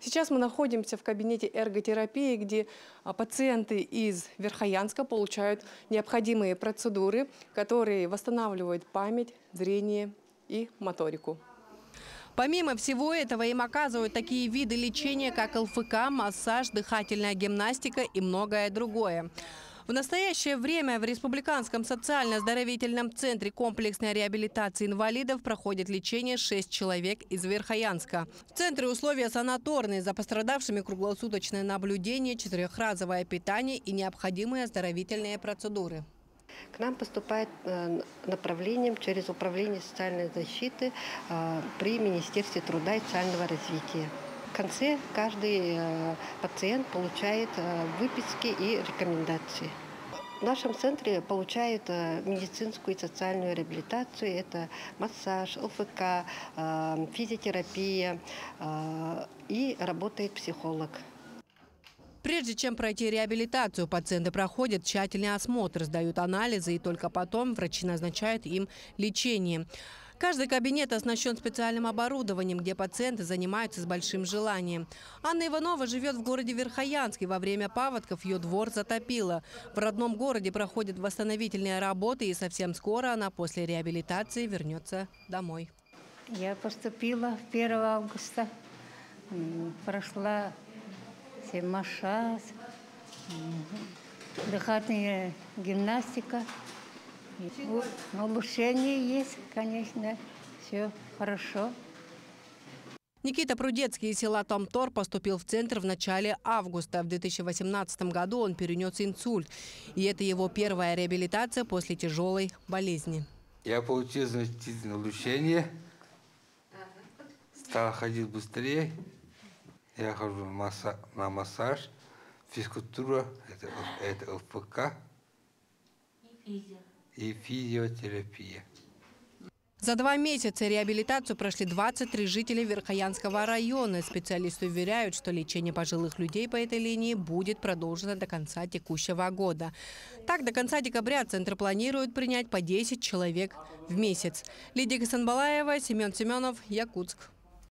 Сейчас мы находимся в кабинете эрготерапии, где пациенты из Верхоянска получают необходимые процедуры, которые восстанавливают память, зрение и моторику. Помимо всего этого, им оказывают такие виды лечения, как ЛФК, массаж, дыхательная гимнастика и многое другое. В настоящее время в Республиканском социально-оздоровительном центре комплексной реабилитации инвалидов проходит лечение 6 человек из Верхоянска. В центре условия санаторные, за пострадавшими круглосуточное наблюдение, 4-разовое питание и необходимые оздоровительные процедуры. К нам поступает направлением через Управление социальной защиты при Министерстве труда и социального развития. В конце каждый пациент получает выписки и рекомендации. В нашем центре получают медицинскую и социальную реабилитацию. Это массаж, ЛФК, физиотерапия и работает психолог. Прежде чем пройти реабилитацию, пациенты проходят тщательный осмотр, сдают анализы и только потом врачи назначают им лечение. Каждый кабинет оснащен специальным оборудованием, где пациенты занимаются с большим желанием. Анна Иванова живет в городе Верхоянске. Во время паводков ее двор затопило. В родном городе проходят восстановительные работы, и совсем скоро она после реабилитации вернется домой. Я поступила 1 августа, прошла массаж, дыхательная гимнастика. Улучшение есть, конечно, все хорошо. Никита Прудецкий из села Томтор поступил в центр в начале августа. В 2018 году он перенес инсульт. И это его первая реабилитация после тяжелой болезни. Я получил значительное улучшение, стал ходить быстрее. Я хожу на массаж, физкультура, это ЛФК и физиотерапия. За 2 месяца реабилитацию прошли 23 жителя Верхоянского района. Специалисты уверяют, что лечение пожилых людей по этой линии будет продолжено до конца текущего года. Так, до конца декабря центр планирует принять по 10 человек в месяц. Лидия Гасанбалаева, Семен Семенов, Якутск.